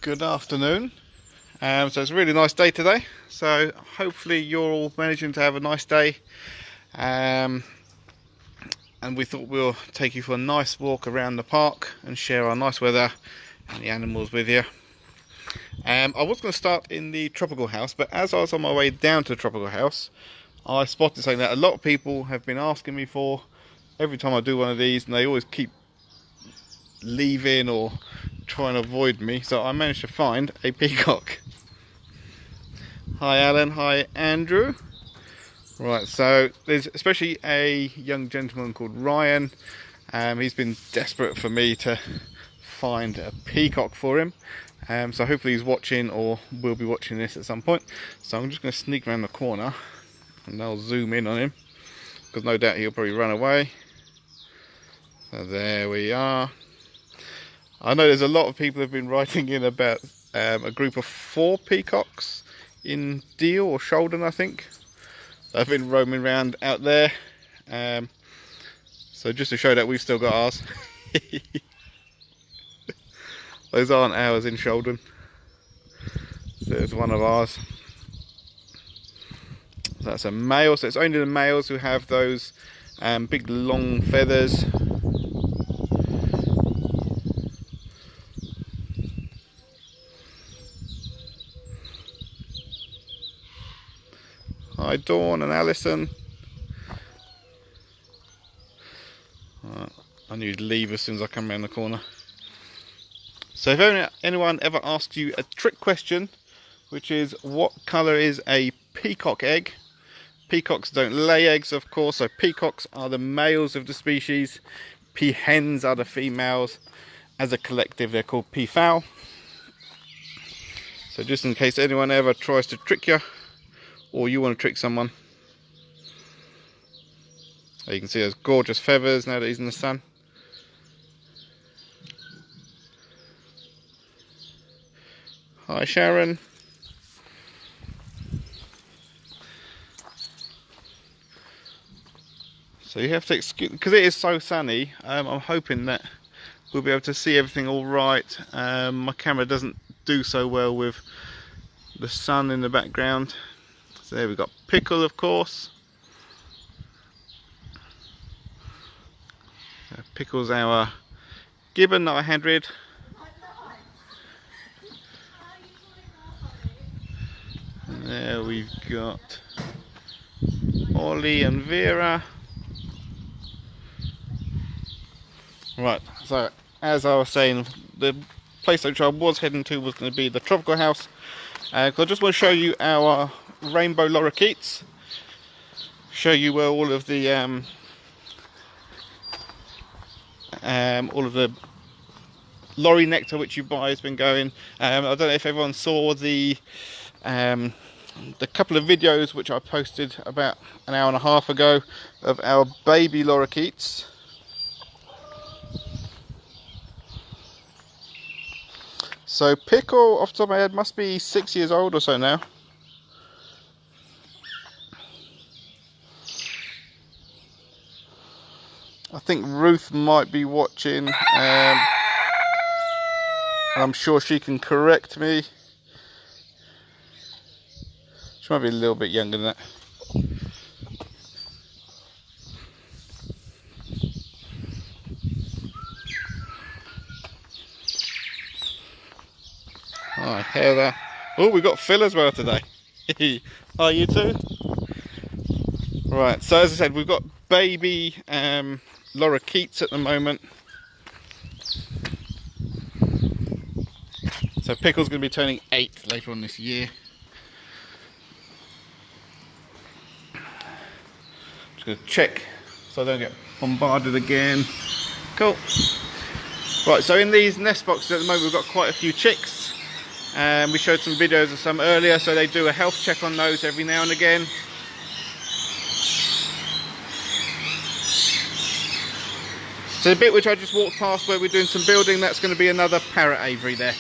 Good afternoon. So it's a really nice day today. So hopefully you're all managing to have a nice day. And we thought we'll take you for a nice walk around the park and share our nice weather and the animals with you. I was going to start in the tropical house, but as I was on my way down to the tropical house, I spotted something that a lot of people have been asking me for every time I do one of these, and they always keep leaving or trying to avoid me. So I managed to find a peacock. Hi Alan, hi Andrew. Right, so there's especially a young gentleman called Ryan. He's been desperate for me to find a peacock for him. So hopefully he's watching or will be watching this at some point. So I'm just going to sneak around the corner and I'll zoom in on him, because no doubt he'll probably run away. So there we are. I know there's a lot of people who have been writing in about a group of 4 peacocks in Deal or Shoulden, I think. They've been roaming around out there. So just to show that we've still got ours. Those aren't ours in Shoulden. So there's one of ours. That's a male, so it's only the males who have those big long feathers. Hi Dawn and Alison. I knew you'd leave as soon as I come around the corner. So if anyone ever asks you a trick question, which is what colour is a peacock egg? Peacocks don't lay eggs, of course, so peacocks are the males of the species. Peahens are the females. As a collective they're called peafowl. So just in case anyone ever tries to trick you, or you want to trick someone. You can see those gorgeous feathers now that he's in the sun. Hi Sharon. So you have to excuse, because it is so sunny, I'm hoping that we'll be able to see everything all right. My camera doesn't do so well with the sun in the background. So there we've got Pickle, of course. Pickle's our gibbon that I hand reared. And there we've got Ollie and Vera. Right, so as I was saying, the place which I was heading to was going to be the tropical house. I just want to show you our rainbow lorikeets. Show you where all of the lorry nectar which you buy has been going. I don't know if everyone saw the couple of videos which I posted about an hour and a half ago of our baby lorikeets. So Pickle, off the top of my head, must be 6 years old or so now. I think Ruth might be watching. I'm sure she can correct me. She might be a little bit younger than that. Hi Heather. Oh, we've got Phil as well today. Hi you two. Right, so as I said, we've got baby lorikeets at the moment. So Pickle's going to be turning 8 later on this year. Just going to check so I don't get bombarded again. Cool. Right, so in these nest boxes at the moment we've got quite a few chicks. We showed some videos of some earlier, so they do a health check on those every now and again. So the bit which I just walked past where we're doing some building, that's going to be another parrot aviary there.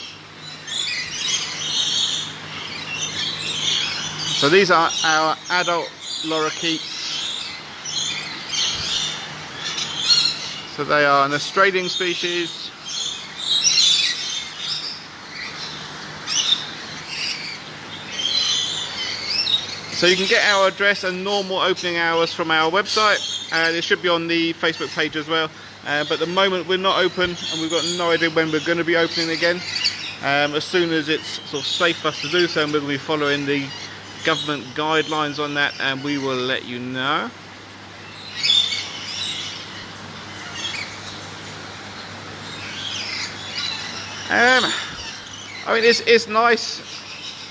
So these are our adult lorikeets. So they are an Australian species. So you can get our address and normal opening hours from our website, and it should be on the Facebook page as well. But at the moment we're not open, and we've got no idea when we're going to be opening again. As soon as it's sort of safe for us to do so, and we're going to be following the government guidelines on that, and we will let you know. I mean, it's nice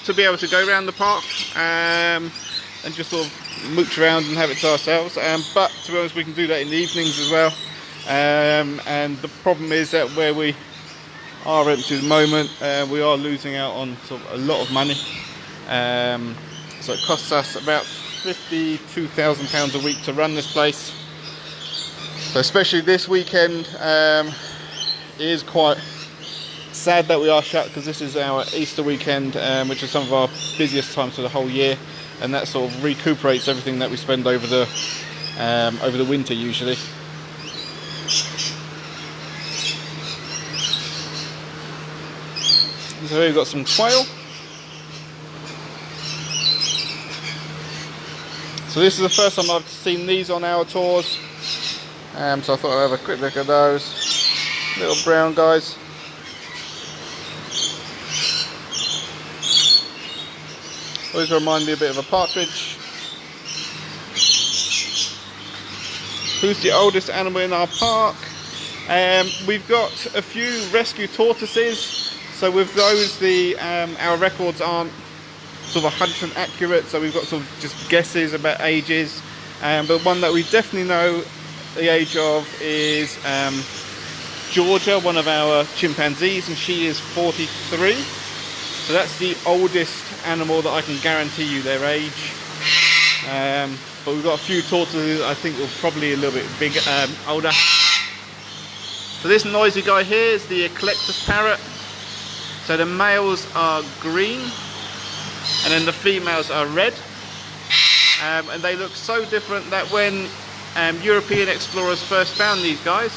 to be able to go around the park and just sort of mooch around and have it to ourselves, but to be honest, we can do that in the evenings as well. And the problem is that where we are empty at the moment, we are losing out on sort of a lot of money. So it costs us about £52,000 a week to run this place. So especially this weekend, it is quite sad that we are shut, because this is our Easter weekend, which is some of our busiest times for the whole year, and that sort of recuperates everything that we spend over the winter usually. So here we've got some quail. So this is the first time I've seen these on our tours, so I thought I'd have a quick look at those little brown guys. Always remind me a bit of a partridge. Who's the oldest animal in our park? We've got a few rescue tortoises. So with those, our records aren't sort of 100% accurate. So we've got sort of just guesses about ages. But one that we definitely know the age of is Georgia, one of our chimpanzees, and she is 43. So that's the oldest animal that I can guarantee you their age. But we've got a few tortoises I think will probably a little bit bigger, older. So this noisy guy here is the eclectus parrot. So the males are green and then the females are red. And they look so different that when European explorers first found these guys,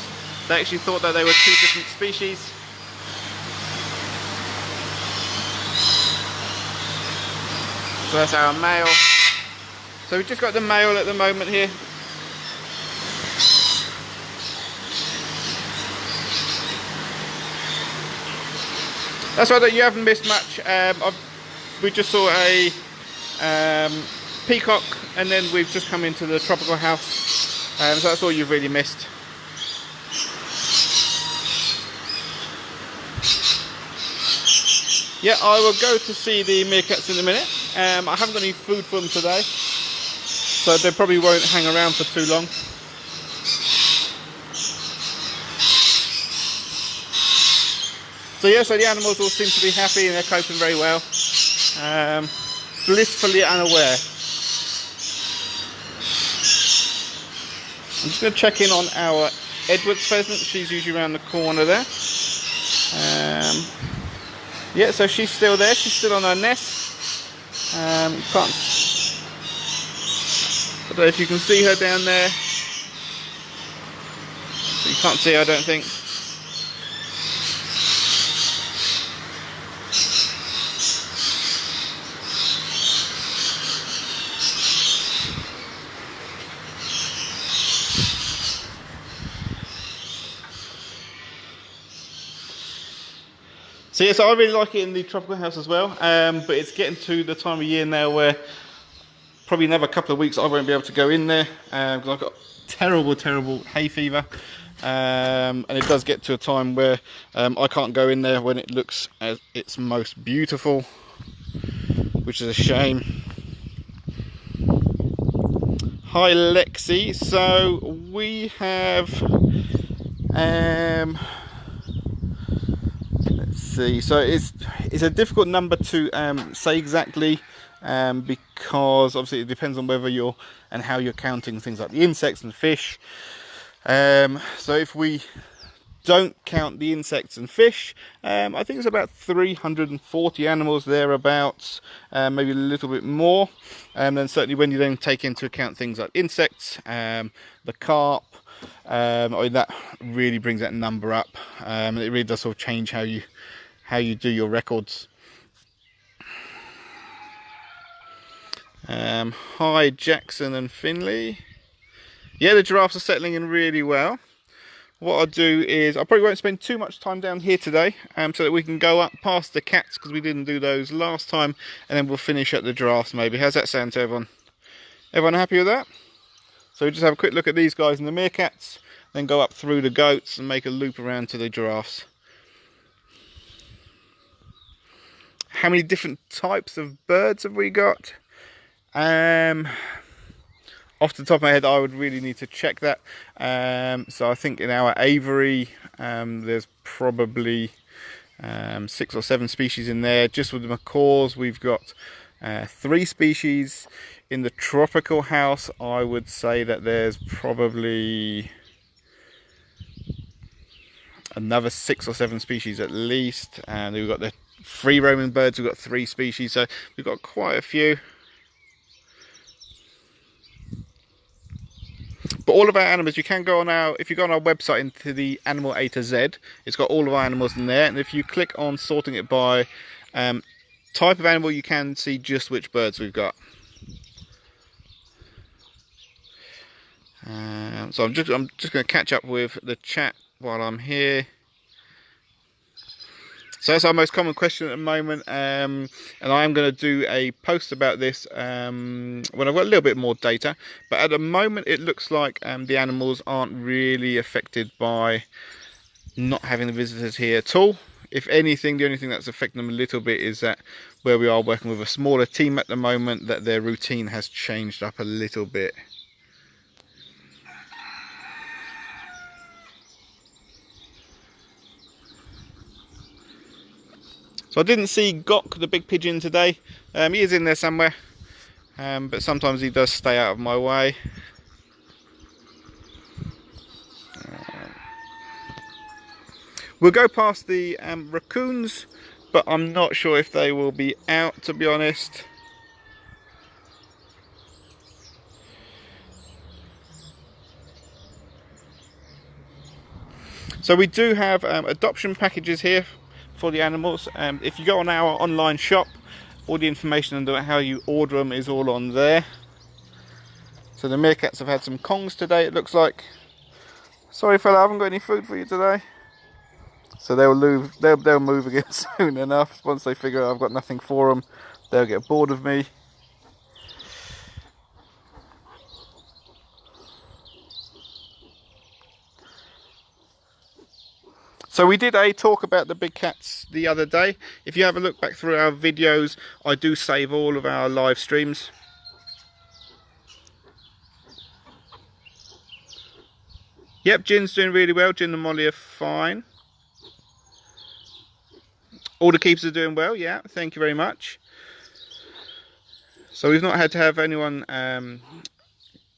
they actually thought that they were two different species. So that's our male. So we've just got the male at the moment here. That's right, that you haven't missed much. We just saw a peacock, and then we've just come into the tropical house. So that's all you've really missed. Yeah, I will go to see the meerkats in a minute. I haven't got any food for them today, so they probably won't hang around for too long. So yeah, so the animals all seem to be happy and they're coping very well. Blissfully unaware. I'm just going to check in on our Edwards pheasant. She's usually around the corner there. Yeah, so she's still there. She's still on her nest. I don't know if you can see her down there. You can't see her, I don't think. So yes, I really like it in the tropical house as well, but it's getting to the time of year now where probably another couple of weeks I won't be able to go in there because I've got terrible hay fever, and it does get to a time where I can't go in there when it looks at its most beautiful, which is a shame. Hi Lexi, so we have see, so it's a difficult number to say exactly, because obviously it depends on whether you're and how you're counting things like the insects and fish. So if we don't count the insects and fish, I think it's about 340 animals thereabouts, maybe a little bit more. And then certainly when you then take into account things like insects, the carp, I mean, that really brings that number up. It really does sort of change how you do your records. Hi Jackson and Finley. Yeah, the giraffes are settling in really well. What I'll do is, I probably won't spend too much time down here today, so that we can go up past the cats, because we didn't do those last time, and then we'll finish at the giraffes maybe. How's that sound to everyone? Everyone happy with that? So we just have a quick look at these guys and the meerkats, then go up through the goats and make a loop around to the giraffes. How many different types of birds have we got? Off the top of my head, I would really need to check that. So I think in our aviary, there's probably 6 or 7 species in there. Just with the macaws, we've got 3 species. In the tropical house, I would say that there's probably another 6 or 7 species at least. And we've got the free roaming birds, we've got 3 species, so we've got quite a few. But all of our animals, you can go on if you go on our website into the animal A to Z, it's got all of our animals in there, and if you click on sorting it by type of animal, you can see just which birds we've got. So I'm just going to catch up with the chat while I'm here. So that's our most common question at the moment, and I am going to do a post about this when I've got a little bit more data. But at the moment, it looks like the animals aren't really affected by not having the visitors here at all. If anything, the only thing that's affecting them a little bit is that where we are working with a smaller team at the moment, that their routine has changed up a little bit. So I didn't see Gok, the big pigeon, today. He is in there somewhere, but sometimes he does stay out of my way. We'll go past the raccoons, but I'm not sure if they will be out, to be honest. So we do have adoption packages here for the animals. If you go on our online shop, all the information on how you order them is all on there. So the meerkats have had some kongs today, it looks like. Sorry fella, I haven't got any food for you today. So they'll move again soon enough. Once they figure out I've got nothing for them, they'll get bored of me. So we did a talk about the big cats the other day. If you have a look back through our videos, I do save all of our live streams. Yep, Gin's doing really well. Gin and Molly are fine. All the keepers are doing well, yeah, thank you very much. So we've not had to have anyone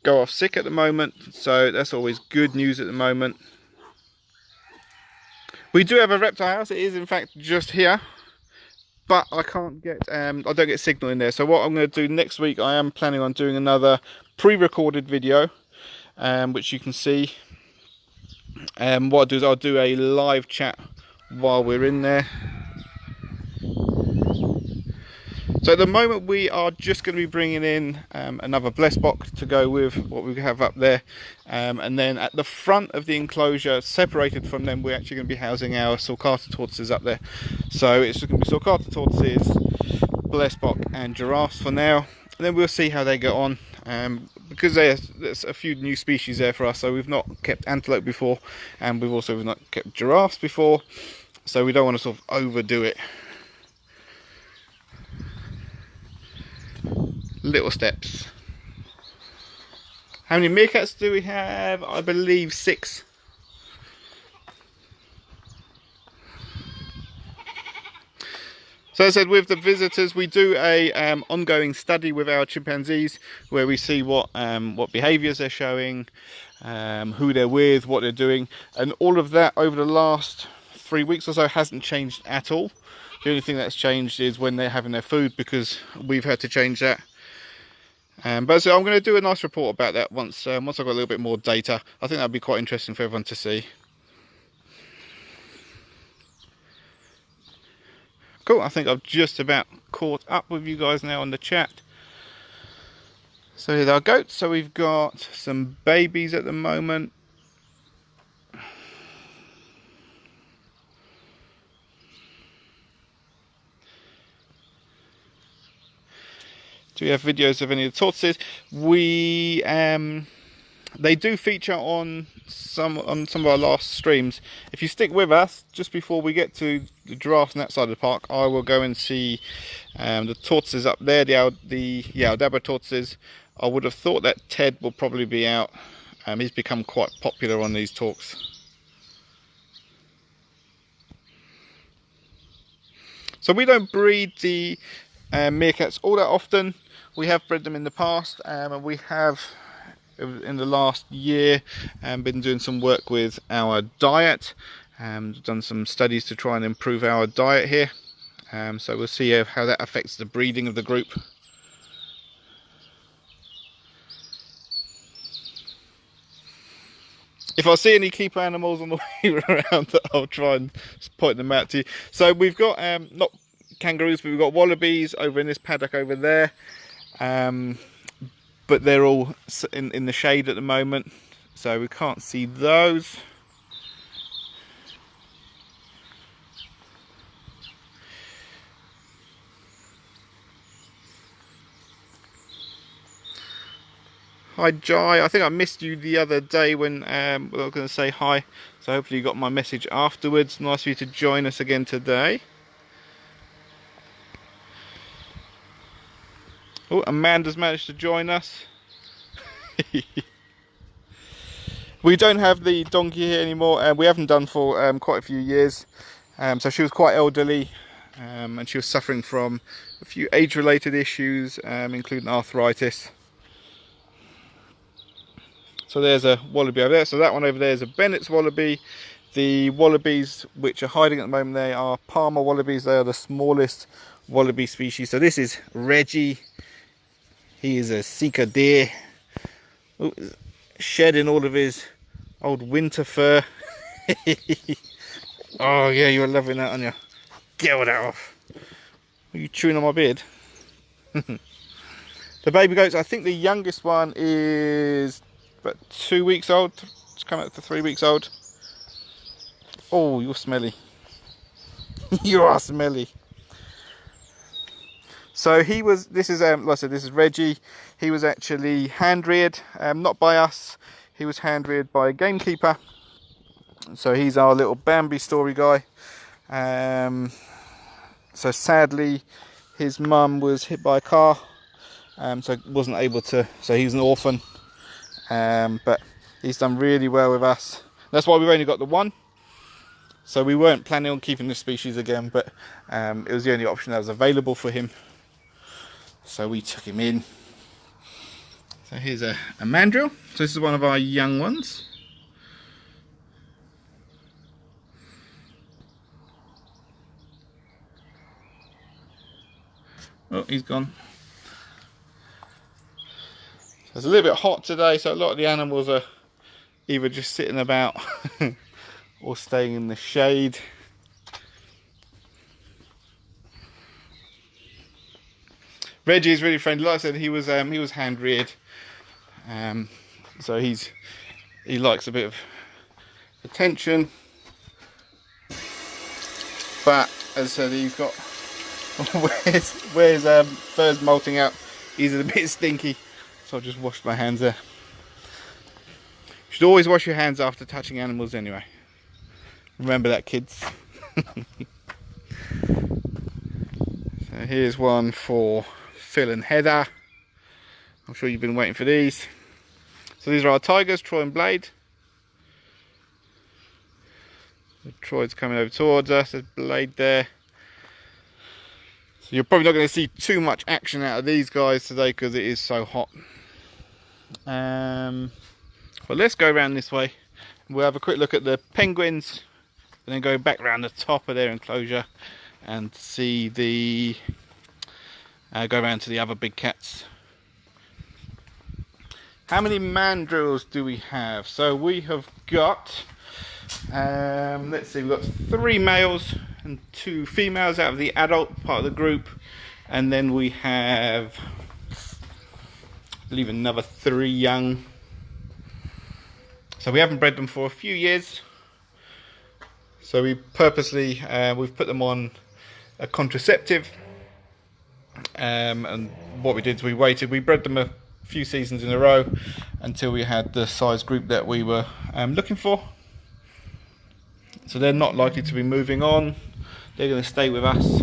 go off sick at the moment, so that's always good news at the moment. We do have a reptile house. It is in fact just here, but I can't get I don't get signal in there. So what I'm going to do next week, I am planning on doing another pre-recorded video, which you can see. What I'll do is I'll do a live chat while we're in there. So at the moment we are just going to be bringing in another bless box to go with what we have up there, and then at the front of the enclosure, separated from them, we're actually going to be housing our sulcata tortoises up there. So it's just going to be sulcata tortoises, bless box and giraffes for now, and then we'll see how they get on, because there's a few new species there for us. So we've not kept antelope before, and we've not kept giraffes before, so we don't want to sort of overdo it. Little steps. How many meerkats do we have? I believe 6. So as I said, with the visitors, we do a ongoing study with our chimpanzees, where we see what behaviours they're showing, who they're with, what they're doing, and all of that over the last 3 weeks or so hasn't changed at all. The only thing that's changed is when they're having their food, because we've had to change that. But so I'm going to do a nice report about that once I've got a little bit more data. I think that'd be quite interesting for everyone to see. Cool, I think I've just about caught up with you guys now on the chat. So here's our goats. So we've got some babies at the moment. Do we have videos of any of the tortoises? We they do feature on some of our last streams. If you stick with us, just before we get to the giraffes on that side of the park, I will go and see the tortoises up there, the Aldabra tortoises. I would have thought that Ted will probably be out. He's become quite popular on these talks. So we don't breed the meerkats all that often. We have bred them in the past, and we have in the last year been doing some work with our diet, done some studies to try and improve our diet here. So we'll see how that affects the breeding of the group. If I see any keeper animals on the way around, I'll try and point them out to you. So we've got not kangaroos, but we've got wallabies over in this paddock over there. But they're all in the shade at the moment, so we can't see those. Hi Jai, I think I missed you the other day when I was going to say hi, so hopefully you got my message afterwards. Nice for you to join us again today. Oh, Amanda's managed to join us. We don't have the donkey here anymore, we haven't done for quite a few years. So she was quite elderly, and she was suffering from a few age-related issues, including arthritis. So there's a wallaby over there. So that one over there is a Bennett's wallaby. The wallabies which are hiding at the moment, they are Palmer wallabies. They are the smallest wallaby species. So this is Reggie. He is a Sika deer, shedding all of his old winter fur. Oh yeah, you were loving that, aren't you? Get all that off. Are you chewing on my beard? The baby goats, I think the youngest one is about 2 weeks old. It's coming up to 3 weeks old. Oh, you're smelly. You are smelly. So he was, this is, like I said, this is Reggie. He was actually hand reared, not by us. He was hand reared by a gamekeeper. So he's our little Bambi story guy. So sadly, his mum was hit by a car, so wasn't able to, so he's an orphan. But he's done really well with us. That's why we've only got the one. So we weren't planning on keeping this species again, but it was the only option that was available for him. So we took him in. So here's a mandrill. So this is one of our young ones. Oh, he's gone. So it's a little bit hot today, so a lot of the animals are either just sitting about or staying in the shade. Reggie is really friendly. Like I said, he was hand reared, so he likes a bit of attention. But as I said, he's got where his fur's molting out. He's a bit stinky, so I'll just wash my hands there. You should always wash your hands after touching animals anyway. Remember that, kids. So here's one for Phil and Heather. I'm sure you've been waiting for these. So these are our tigers, Troy and Blade. So Troy's coming over towards us, there's Blade there. So you're probably not going to see too much action out of these guys today because it is so hot. But let's go around this way. We'll have a quick look at the penguins and then go back around the top of their enclosure and see the go around to the other big cats. How many mandrills do we have? So we have got let's see, we've got 3 males and 2 females out of the adult part of the group, and then we have leave another 3 young. So we haven't bred them for a few years. So we purposely, we've put them on a contraceptive. And what we did is we bred them a few seasons in a row until we had the size group that we were looking for. So they're not likely to be moving on. They're going to stay with us.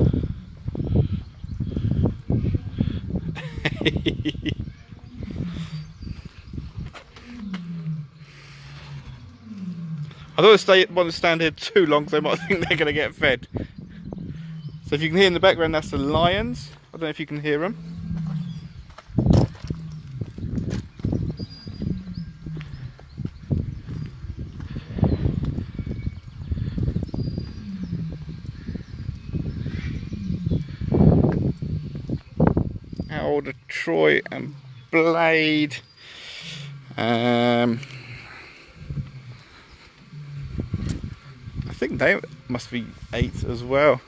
I don't want to stand here too long because they might think they're going to get fed. So if you can hear in the background, that's the lions. I don't know if you can hear them. How old are Troy and Blade? I think they must be 8 as well.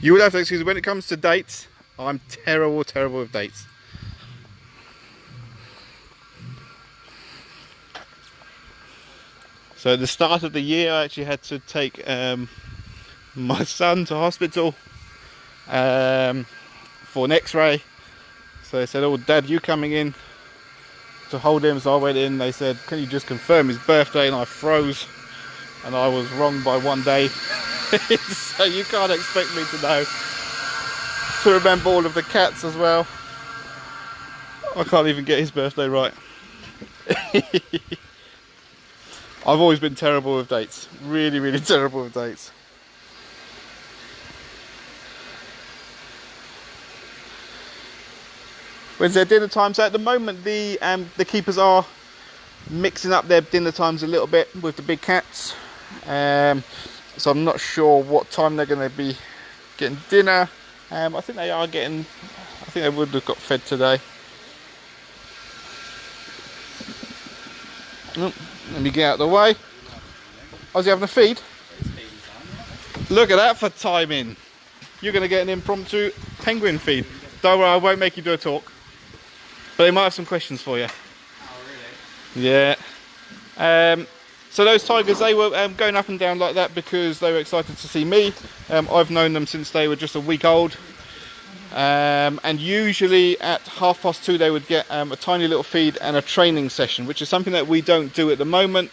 You will have to excuse me, when it comes to dates, I'm terrible with dates. So at the start of the year, I actually had to take my son to hospital for an x-ray. So they said, oh Dad, you coming in to hold him? So I went in, they said, can you just confirm his birthday? And I froze, and I was wrong by 1 day. So you can't expect me to remember all of the cats as well. I can't even get his birthday right. I've always been terrible with dates. Really terrible with dates. When's their dinner time? So at the moment the keepers are mixing up their dinner times a little bit with the big cats. So I'm not sure what time they're going to be getting dinner. I think they are getting, I think they would have got fed today. Oh, let me get out of the way. Is he having a feed? Look at that for timing. You're going to get an impromptu penguin feed. Don't worry, I won't make you do a talk. But they might have some questions for you. Oh, really? Yeah. So those tigers, they were going up and down like that because they were excited to see me. I've known them since they were just a week old. And usually at 2:30 they would get a tiny little feed and a training session, which is something that we don't do at the moment,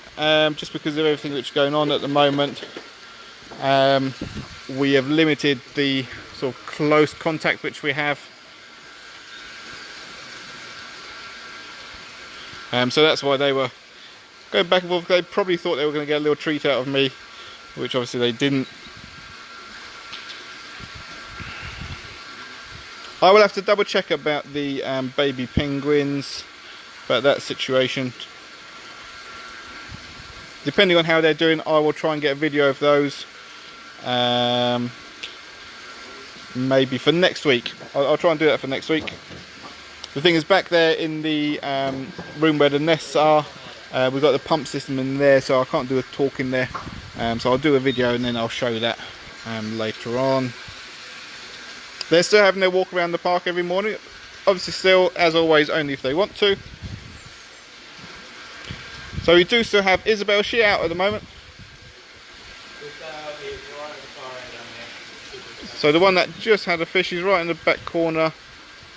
just because of everything that's going on at the moment. We have limited the sort of close contact which we have. So that's why they were going back and forth. They probably thought they were going to get a little treat out of me, which obviously they didn't. I will have to double check about the baby penguins, about that situation. Depending on how they're doing, I will try and get a video of those. Maybe for next week. I'll try and do that for next week. The thing is, back there in the room where the nests are, we've got the pump system in there, so I can't do a talk in there. So I'll do a video and then I'll show that later on. They're still having their walk around the park every morning. Obviously still, as always, only if they want to. So we do still have Isabel. Is she out at the moment? So the one that just had a fish is right in the back corner.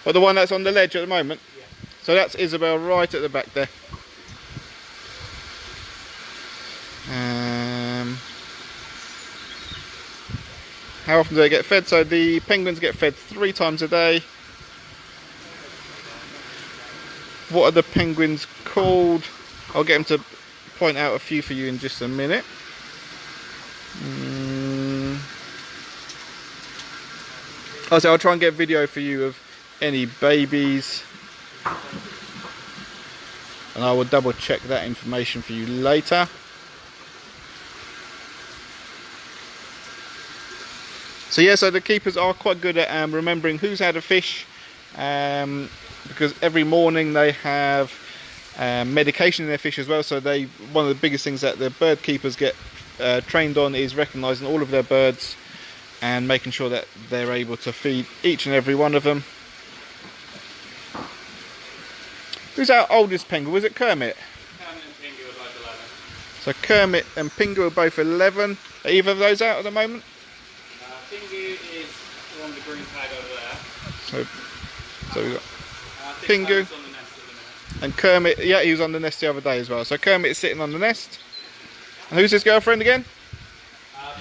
But the one that's on the ledge at the moment? Yeah. So that's Isabel right at the back there. How often do they get fed? So the penguins get fed 3 times a day. What are the penguins called? I'll get them to point out a few for you in just a minute. So I'll try and get a video for you of any babies, and I will double check that information for you later. So yeah, so the keepers are quite good at remembering who's had a fish, because every morning they have medication in their fish as well. So one of the biggest things that the bird keepers get trained on is recognising all of their birds and making sure that they're able to feed each and every one of them. Who's our oldest penguin? Was it Kermit? Kermit and Pingu are both 11. So Kermit and Pingu are both 11. Are either of those out at the moment? Pingu is the one with the green tag over there. So we've got I think Pingu. Kermit's on the nest at the minute. And Kermit, yeah, he was on the nest the other day as well. So Kermit is sitting on the nest. And who's his girlfriend again?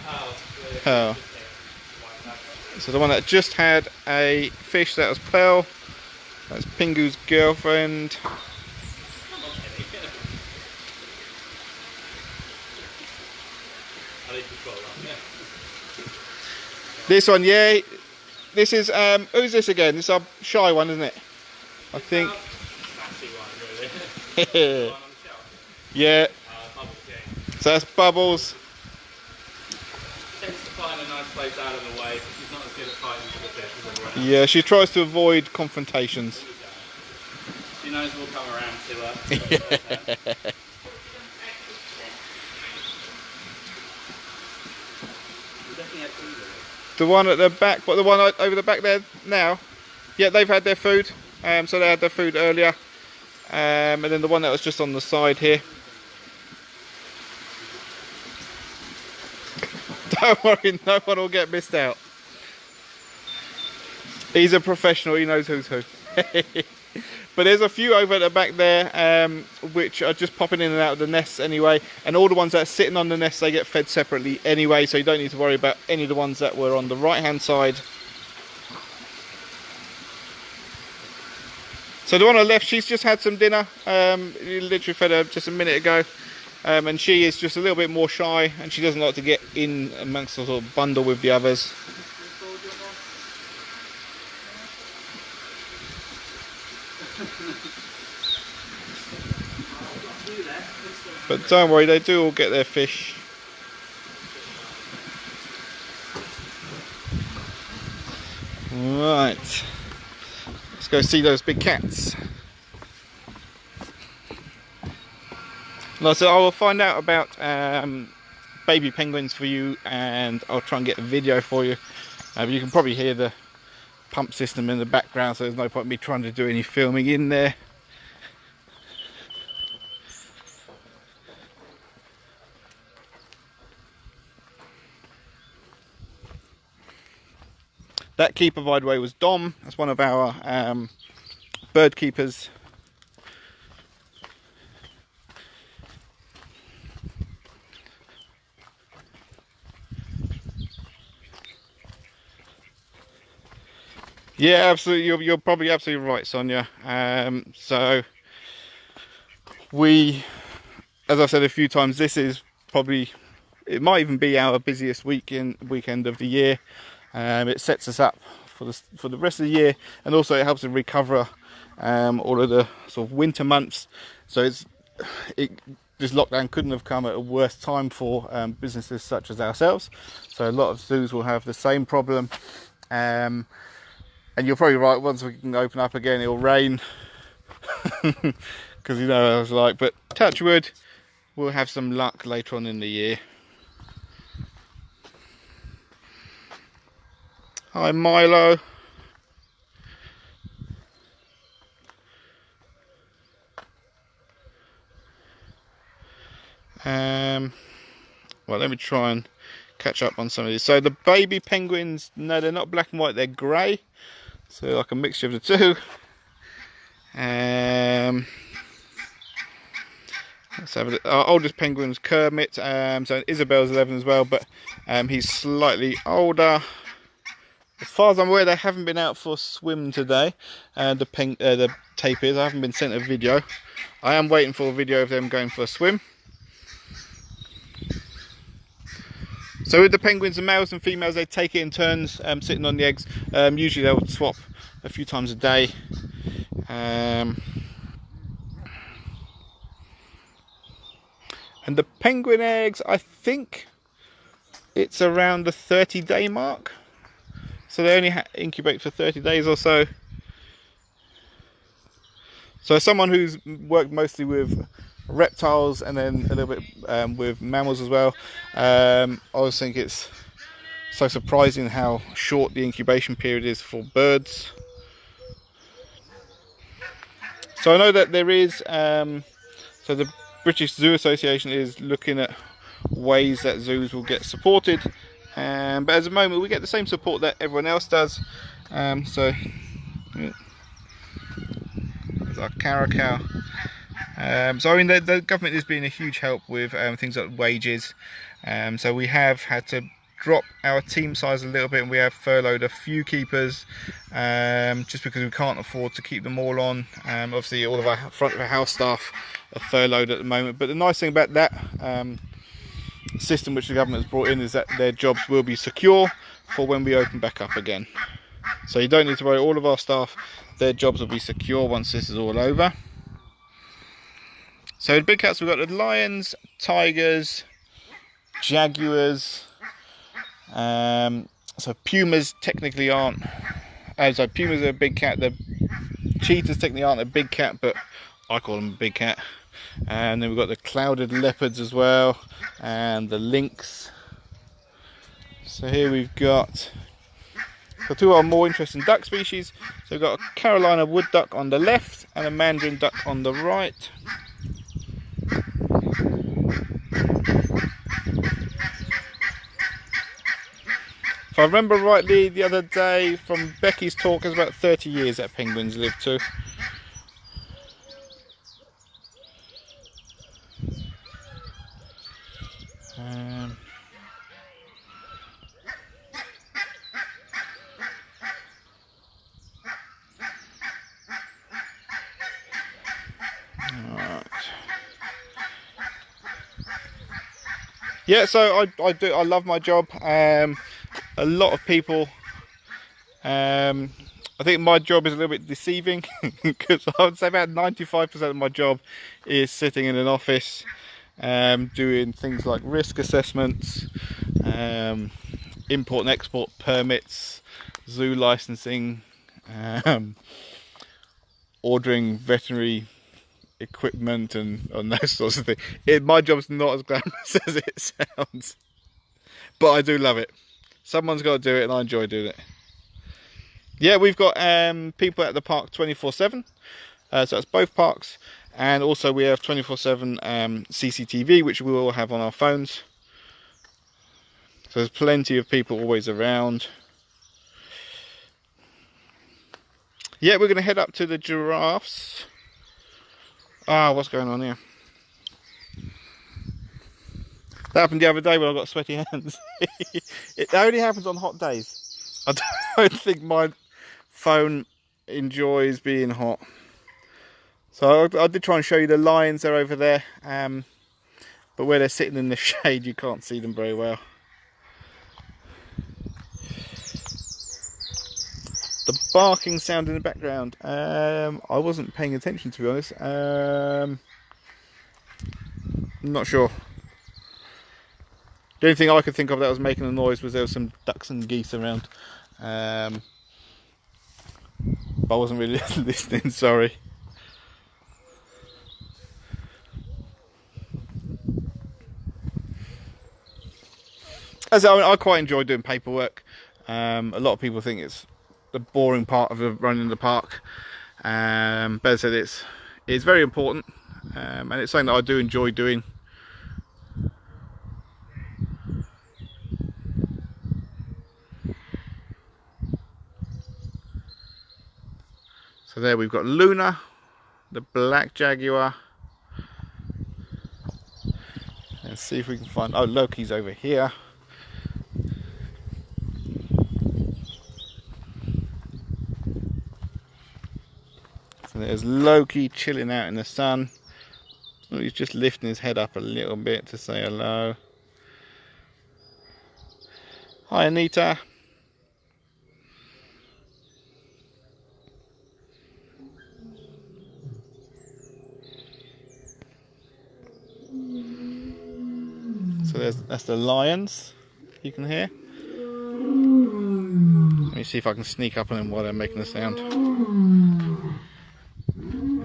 Pearl. Pearl. So the one that just had a fish, that was Pearl. That's Pingu's girlfriend. This one, yeah. This is who's this again? This is our shy one, isn't it? I think. Sassy one, really. Yeah. Bubbles King. So that's Bubbles. Tends to find a nice place out of the way, but she's not as good at fighting for the fish as everyone else. Yeah, she tries to avoid confrontations. She knows we'll come around to her. The one at the back, what, the one over the back there now? Yeah, they've had their food. So they had their food earlier. And then the one that was just on the side here. Don't worry, no one will get missed out. He's a professional, he knows who's who. But there's a few over at the back there which are just popping in and out of the nests anyway, and all the ones that are sitting on the nest, they get fed separately anyway, so you don't need to worry about any of the ones that were on the right hand side. So the one on the left, she's just had some dinner. You literally fed her just a minute ago, and she is just a little bit more shy, and she doesn't like to get in amongst the sort of bundle with the others. But don't worry, they do all get their fish. Right, let's go see those big cats. So I will find out about baby penguins for you, and I'll try and get a video for you. You can probably hear the pump system in the background, so there's no point in me trying to do any filming in there. That keeper, by the way, was Dom. That's one of our bird keepers. Yeah, absolutely. You're probably absolutely right, Sonia. So we, as I've said a few times, this is probably, it might even be our busiest weekend of the year. It sets us up for the rest of the year, and also it helps to recover all of the sort of winter months. So this lockdown couldn't have come at a worse time for businesses such as ourselves. So a lot of zoos will have the same problem, and you're probably right. Once we can open up again, it'll rain, because you know what I was like. But touch wood, we'll have some luck later on in the year. Hi Milo. Well, let me try and catch up on some of these. So the baby penguins, no, they're not black and white, they're grey. So like a mixture of the two. Let's have our oldest penguin's Kermit. So Isabel's 11 as well, but he's slightly older. As far as I'm aware, they haven't been out for a swim today. The tapirs, I haven't been sent a video. I am waiting for a video of them going for a swim. So with the penguins, the males and females, they take it in turns, sitting on the eggs. Usually they'll swap a few times a day. And the penguin eggs, I think it's around the 30-day mark. So they only incubate for 30 days or so. So someone who's worked mostly with reptiles and then a little bit with mammals as well, I always think it's so surprising how short the incubation period is for birds. So I know that there is, so the British Zoo Association is looking at ways that zoos will get supported, but at the moment we get the same support that everyone else does. So there's our caracal. So I mean the government has been a huge help with things like wages. So we have had to drop our team size a little bit, and we have furloughed a few keepers just because we can't afford to keep them all on. Obviously all of our front of the house staff are furloughed at the moment, but the nice thing about that system which the government has brought in is that their jobs will be secure for when we open back up again. So you don't need to worry, all of our staff, their jobs will be secure once this is all over. So the big cats, we've got the lions, tigers, jaguars. So pumas technically aren't. So pumas are a big cat. The cheetahs technically aren't a big cat, but I call them a big cat. And then we've got the clouded leopards as well, and the lynx. So here we've got two of our more interesting duck species. So we've got a Carolina wood duck on the left and a mandarin duck on the right. If I remember rightly, the other day from Becky's talk, it's about 30 years that penguins live to. Right. Yeah, so I love my job. A lot of people, I think my job is a little bit deceiving because I would say about 95% of my job is sitting in an office doing things like risk assessments, import and export permits, zoo licensing, ordering veterinary equipment and those sorts of things. My job's not as glamorous as it sounds, but I do love it. Someone's got to do it, and I enjoy doing it. Yeah, we've got people at the park 24/7, so that's both parks, and also we have 24/7 CCTV, which we will have on our phones. So there's plenty of people always around. Yeah, we're going to head up to the giraffes. What's going on here? That happened the other day when I got sweaty hands. It only happens on hot days. I don't think my phone enjoys being hot. So I did try and show you the lions. They're over there, but where they're sitting in the shade, you can't see them very well. The barking sound in the background. I wasn't paying attention, to be honest. I'm not sure. The only thing I could think of that was making a noise was there was some ducks and geese around. But I wasn't really listening, sorry. I quite enjoy doing paperwork. A lot of people think it's the boring part of running the park. But as I said, it's very important. And it's something that I do enjoy doing. So there we've got Luna, the black jaguar. Let's see if we can find, Loki's over here. So there's Loki chilling out in the sun. Oh, he's just lifting his head up a little bit to say hello. Hi Anita. So that's the lions you can hear. Let me see if I can sneak up on them while they're making the sound.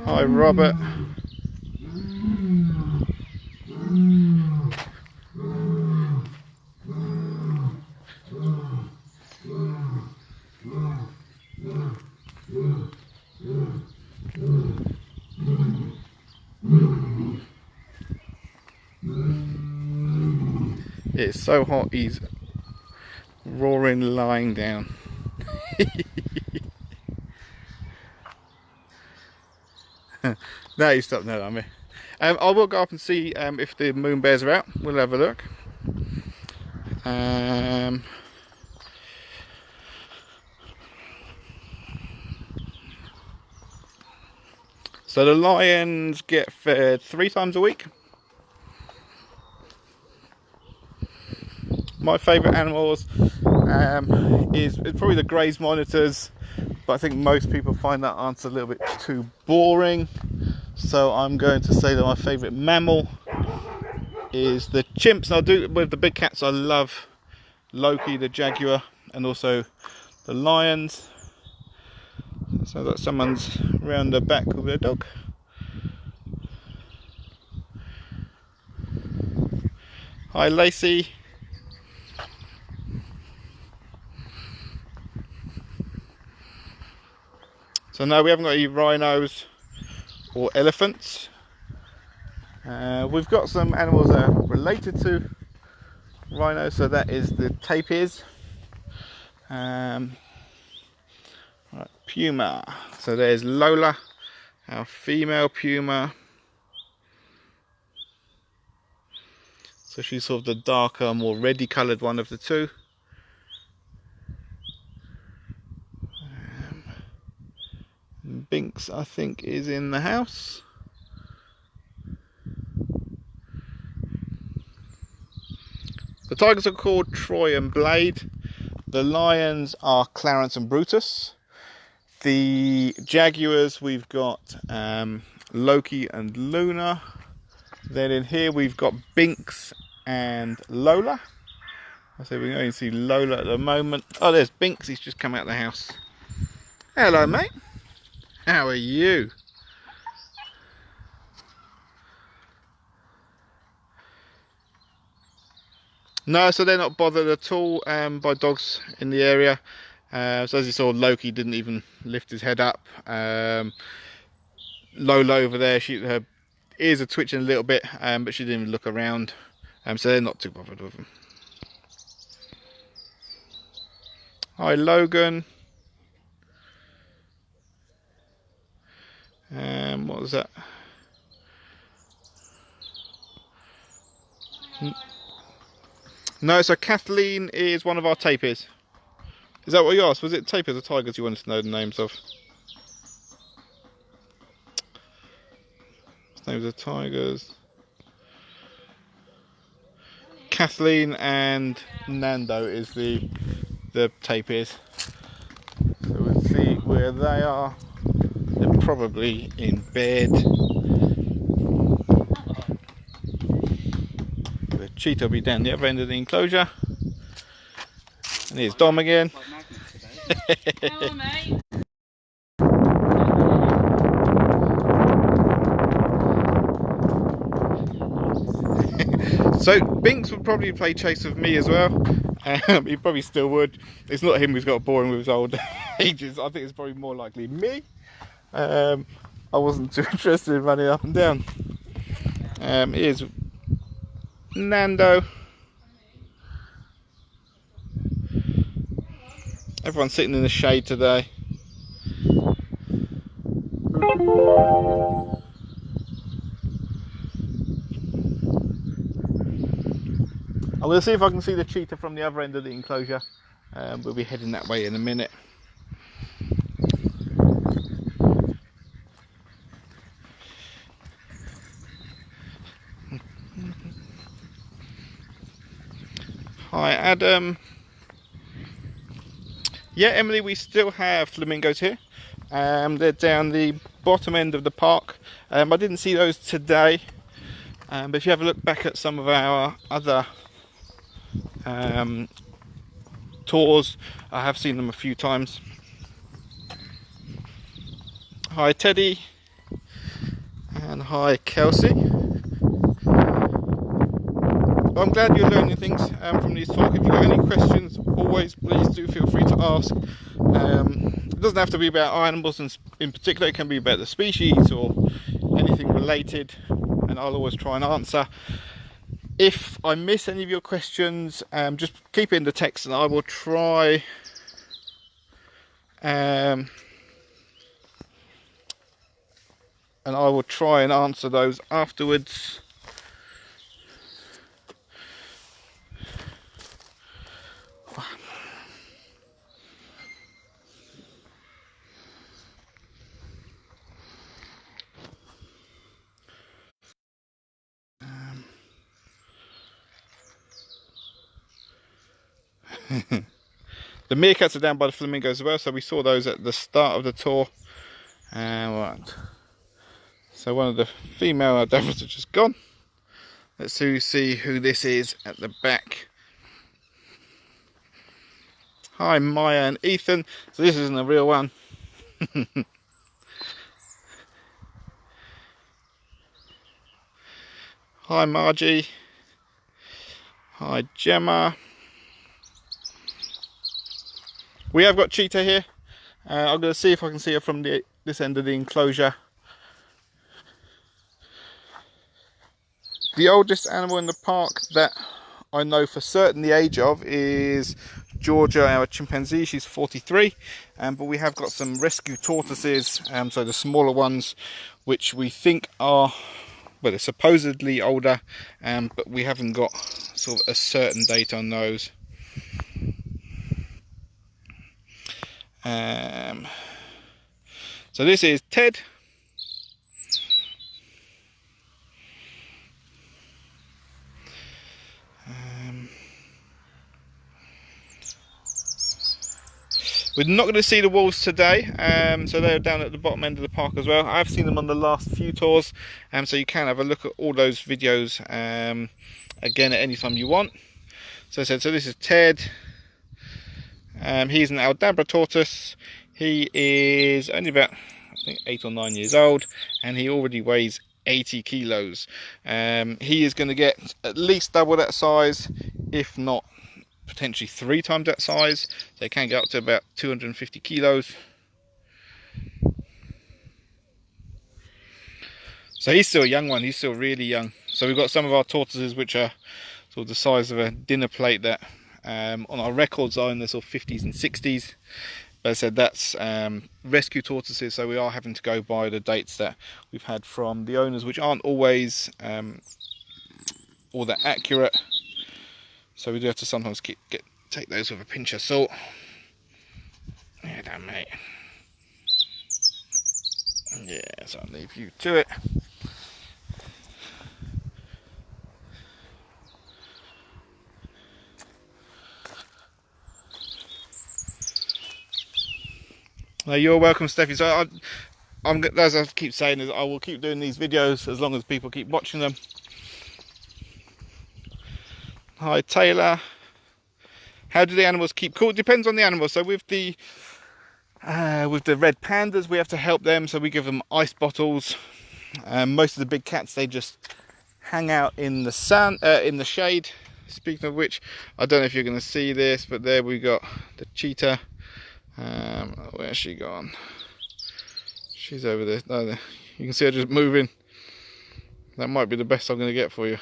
Hi Robert. It's so hot he's roaring lying down. No, you stop now, me. I will go up and see if the moon bears are out. We'll have a look. So the lions get fed 3 times a week. My favourite animals is probably the graze monitors, but I think most people find that answer a little bit too boring. So I'm going to say that my favourite mammal is the chimps. And I'll do with the big cats. I love Loki, the jaguar, and also the lions. So that someone's round the back with their dog. Hi Lacey. So no, we haven't got any rhinos or elephants. We've got some animals that are related to rhinos, so that is the tapirs. Right, puma. So there's Lola, our female puma. So she's sort of the darker, more reddy coloured one of the two. Binks, I think, is in the house. The tigers are called Troy and Blade. The lions are Clarence and Brutus. The jaguars, we've got Loki and Luna. Then in here we've got Binks and Lola. I say we can only see Lola at the moment. Oh, there's Binks, he's just come out of the house. Hello, mate. How are you? No, so they're not bothered at all by dogs in the area. So as you saw, Loki didn't even lift his head up. Lola over there, her ears are twitching a little bit, but she didn't even look around. So they're not too bothered with them. Hi Logan. What was that? No, so Kathleen is one of our tapirs. Is that what you asked? Was it tapirs or tigers you wanted to know the names of? Names of tigers. Kathleen and Nando is the tapirs. So we'll see where they are. They're probably in bed. The cheetah will be down the other end of the enclosure. And here's Dom again. Hello, mate. So Binks would probably play chase with me as well. He probably still would. It's not him who's got boring with his old ages. I think it's probably more likely me. I wasn't too interested in running up and down. Here's Nando. Everyone's sitting in the shade today. I'm going to see if I can see the cheetah from the other end of the enclosure. We'll be heading that way in a minute. Hi Adam. Yeah, Emily, we still have flamingos here. They're down the bottom end of the park. I didn't see those today, but if you have a look back at some of our other tours, I have seen them a few times. Hi Teddy, and hi Kelsey. I'm glad you're learning things from these talks. If you've got any questions, always please do feel free to ask. It doesn't have to be about animals in particular, it can be about the species or anything related, and I'll always try and answer. If I miss any of your questions, just keep it in the text and I will try and answer those afterwards. The meerkats are down by the flamingos as well, so we saw those at the start of the tour. Right. So one of the female aldabras have just gone. Let's see who this is at the back. Hi Maya and Ethan. So this isn't a real one. Hi Margie. Hi Gemma. We have got cheetah here. I'm going to see if I can see her from this end of the enclosure. The oldest animal in the park that I know for certain the age of is Georgia, our chimpanzee. She's 43, but we have got some rescue tortoises, so the smaller ones, which we think are, well, they're supposedly older, but we haven't got sort of a certain date on those. So this is Ted. We're not going to see the wolves today, so they're down at the bottom end of the park as well. I've seen them on the last few tours, so you can have a look at all those videos again at any time you want. So this is Ted. He's an Aldabra tortoise. He is only about, I think, 8 or 9 years old, and he already weighs 80 kilos. He is going to get at least double that size, if not potentially 3 times that size. So it can get up to about 250 kilos. So he's still a young one, he's still really young. So we've got some of our tortoises which are sort of the size of a dinner plate that on our records are in the sort of 50s and 60s. But as I said, that's rescue tortoises, so we are having to go by the dates that we've had from the owners, which aren't always all that accurate. So we do have to sometimes take those with a pinch of salt. Yeah, damn mate. Yeah, so I'll leave you to it. No, you're welcome, Steffi. So as I keep saying, is I will keep doing these videos as long as people keep watching them. Hi Taylor. How do the animals keep cool? It depends on the animal. So with the red pandas, we have to help them, so we give them ice bottles. Most of the big cats, they just hang out in the sun, in the shade. Speaking of which, I don't know if you're going to see this, but there we got the cheetah. Where's she gone? She's over there. No, you can see her just moving. That might be the best I'm going to get for you.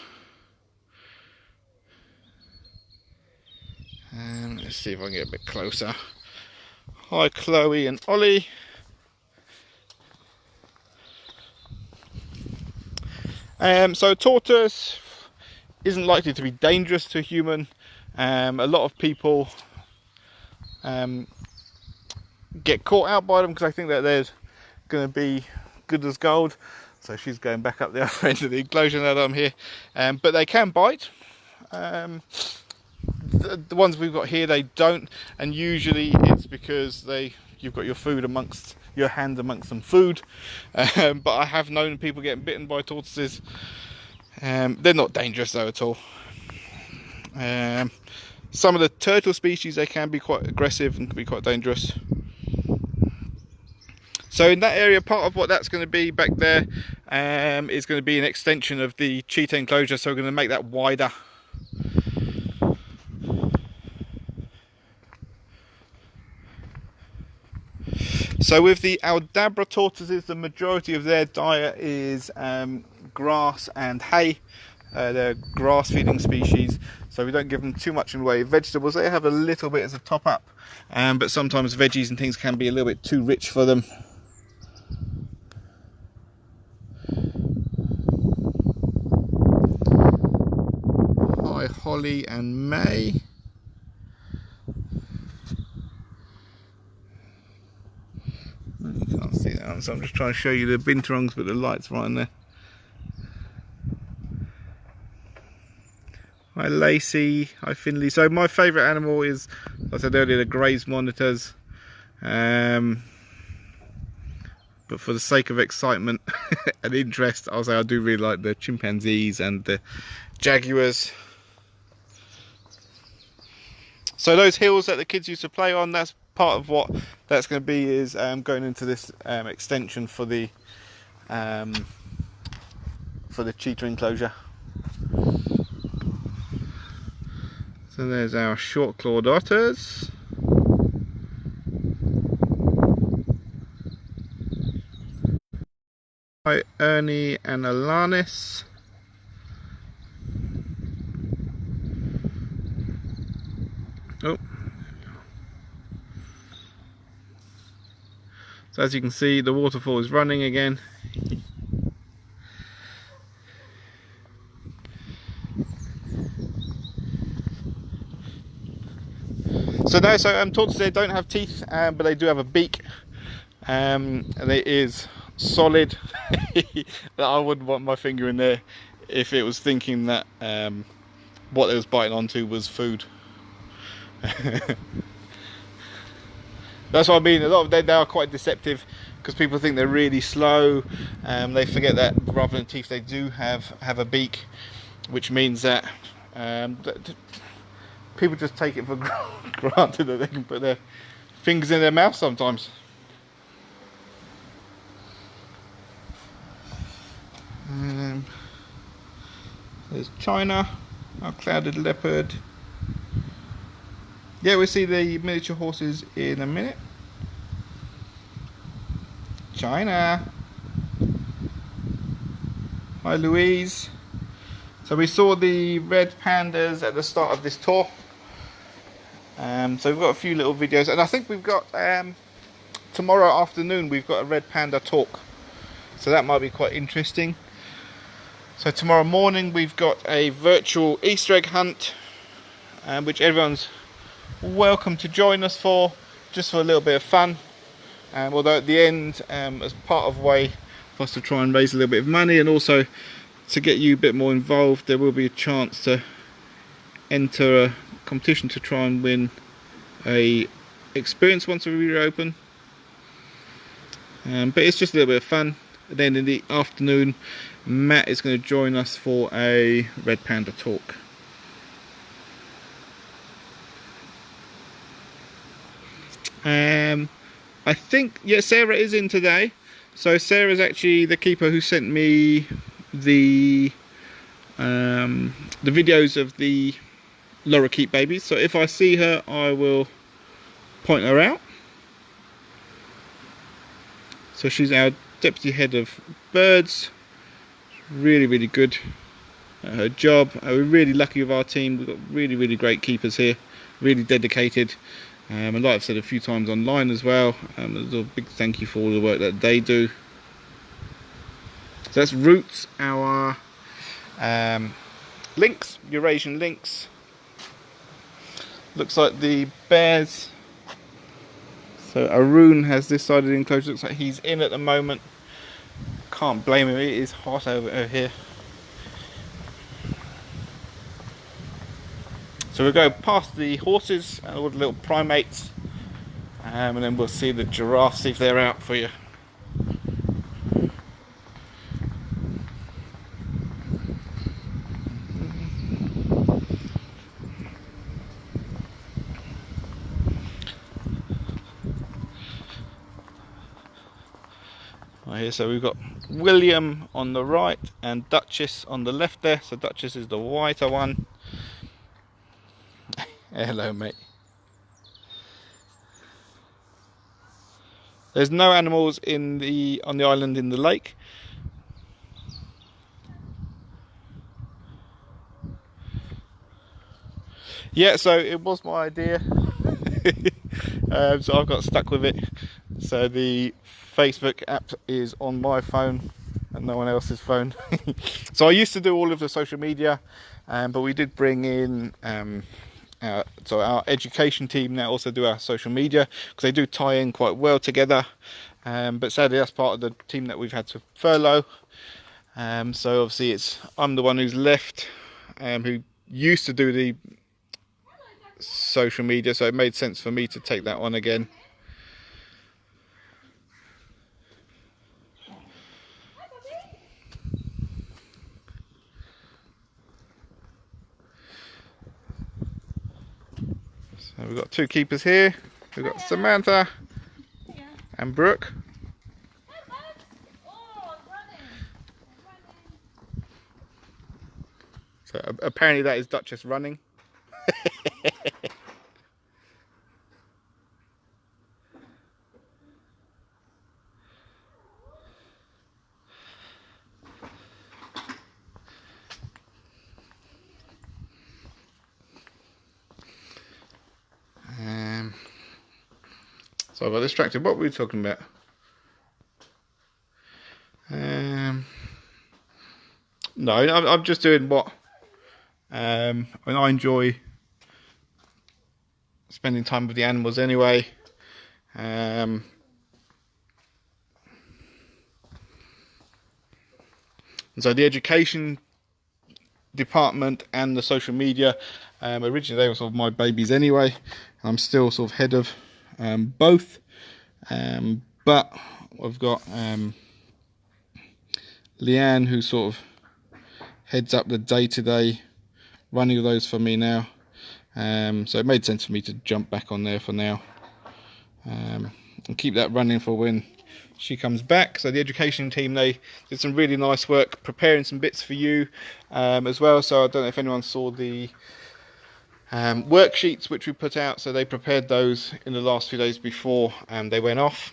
Let's see if I can get a bit closer. Hi Chloe and Ollie. So tortoise isn't likely to be dangerous to a human. A lot of people get caught out by them because I think that they're going to be good as gold. So she's going back up the other end of the enclosure now that I'm here. But they can bite. The ones we've got here, they don't, and usually it's because you've got your food amongst your hand amongst some food. But I have known people getting bitten by tortoises. They're not dangerous though at all. Some of the turtle species, they can be quite aggressive and can be quite dangerous. So in that area, part of what that's going to be back there is going to be an extension of the cheetah enclosure, so we're going to make that wider. So with the Aldabra tortoises, the majority of their diet is grass and hay. They're grass feeding species, so we don't give them too much in the way of vegetables. They have a little bit as a top up, but sometimes veggies and things can be a little bit too rich for them. Hi Holly and May. You can't see that one, so I'm just trying to show you the binturongs, but the light's right in there. Hi Lacey, hi Finley. So my favourite animal is, like I said earlier, the graze monitors. But for the sake of excitement and interest, I'll say I do really like the chimpanzees and the jaguars. So those hills that the kids used to play on, that's part of what that's going to be, is going into this extension for the cheetah enclosure. So there's our short clawed otters. Hi Ernie and Alanis. Oh. So as you can see, the waterfall is running again. So tortoises, they don't have teeth, but they do have a beak, and it is solid. I wouldn't want my finger in there if it was thinking that what it was biting onto was food. That's what I mean. A lot of they are quite deceptive, because people think they're really slow. They forget that rather than teeth, they do have a beak, which means that people just take it for granted that they can put their fingers in their mouth sometimes. There's China, our clouded leopard. Yeah, we'll see the miniature horses in a minute. China. Hi Louise. So we saw the red pandas at the start of this tour. So we've got a few little videos, and I think we've got tomorrow afternoon we've got a red panda talk, so that might be quite interesting. So tomorrow morning we've got a virtual Easter egg hunt, which everyone's welcome to join us for, just for a little bit of fun. Although at the end, as part of a way for us to try and raise a little bit of money, and also to get you a bit more involved, there will be a chance to enter a competition to try and win a experience once we reopen. But it's just a little bit of fun. And then in the afternoon, Matt is going to join us for a red panda talk. I think, yeah, Sarah is in today. So Sarah's actually the keeper who sent me the videos of the lorikeet babies. So if I see her, I will point her out. So she's our deputy head of birds. Really, really good at her job. We're really lucky with our team. We've got really, really great keepers here, really dedicated. And like I've said a few times online as well, there's a big thank you for all the work that they do. So that's Roots, our lynx, Eurasian lynx. Looks like the bears. So Arun has this side of the enclosure. Looks like he's in at the moment. Can't blame him, it is hot over here. So we'll go past the horses and all the little primates, and then we'll see the giraffes, see if they're out for you. Here, so we've got William on the right and Duchess on the left there. So Duchess is the whiter one. Hello, mate. There's no animals on the island in the lake. Yeah, so it was my idea. So I've got stuck with it. So the Facebook app is on my phone and no one else's phone. So I used to do all of the social media, but we did bring in so our education team now also do our social media, because they do tie in quite well together. But sadly that's part of the team that we've had to furlough. So obviously I'm the one who's left, who used to do the social media, so it made sense for me to take that one again. So we've got two keepers here. We've got Samantha and Brooke. So apparently that is Duchess running. So I got distracted. What were we talking about? No, I'm just doing what I enjoy spending time with the animals anyway. So the education department and the social media, originally they were sort of my babies anyway. I'm still sort of head of both, but I've got Leanne, who sort of heads up the day-to-day running of those for me now. So it made sense for me to jump back on there for now, and keep that running for when she comes back. So the education team, they did some really nice work preparing some bits for you as well. So I don't know if anyone saw the worksheets which we put out. So they prepared those in the last few days before they went off.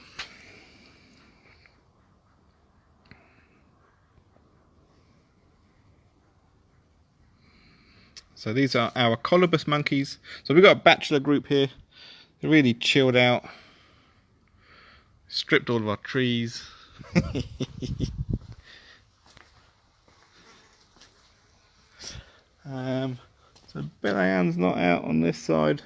So these are our colobus monkeys. So we've got a bachelor group here. They're really chilled out. Stripped all of our trees. So Bella-Ann's not out on this side.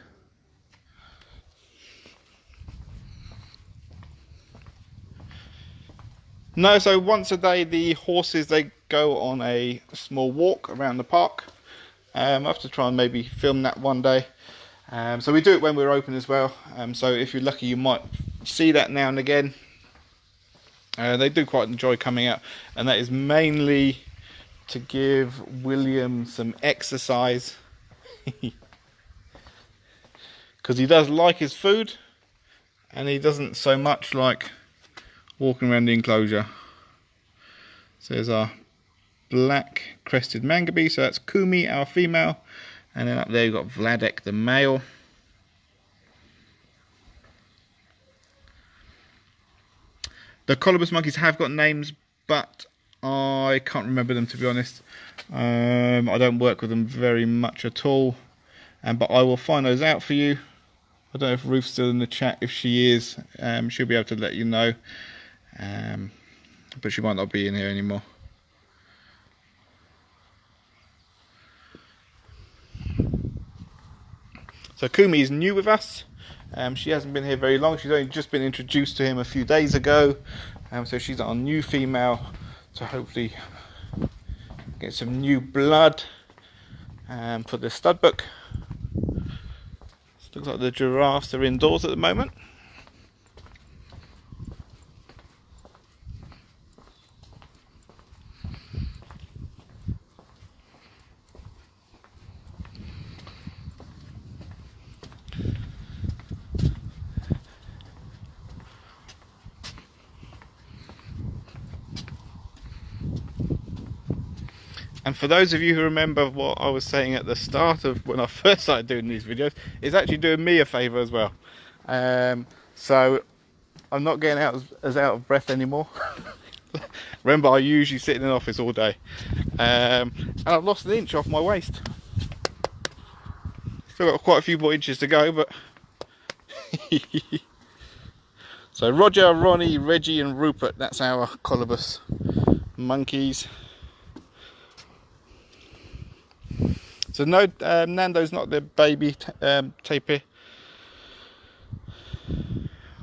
No, so once a day the horses, they go on a small walk around the park. I have to try and maybe film that one day. So we do it when we're open as well. So if you're lucky, you might see that now and again. They do quite enjoy coming out, and that is mainly to give William some exercise, because he does like his food and he doesn't so much like walking around the enclosure. So there's our black crested mangabey, so that's Kumi, our female, and then up there you've got Vladek, the male. The colobus monkeys have got names, but I can't remember them, to be honest. I don't work with them very much at all, but I will find those out for you. I don't know if Ruth's still in the chat. If she is, she'll be able to let you know, but she might not be in here anymore. So Kumi is new with us. She hasn't been here very long. She's only just been introduced to him a few days ago. So she's our new female. So hopefully get some new blood for the stud book. Looks like the giraffes are indoors at the moment. And for those of you who remember what I was saying at the start of when I first started doing these videos, it's actually doing me a favour as well. So I'm not getting as out of breath anymore. Remember, I usually sit in an office all day. And I've lost an inch off my waist. Still got quite a few more inches to go, but so Roger, Ronnie, Reggie and Rupert, that's our colobus monkeys. So no, Nando's not the baby tapir.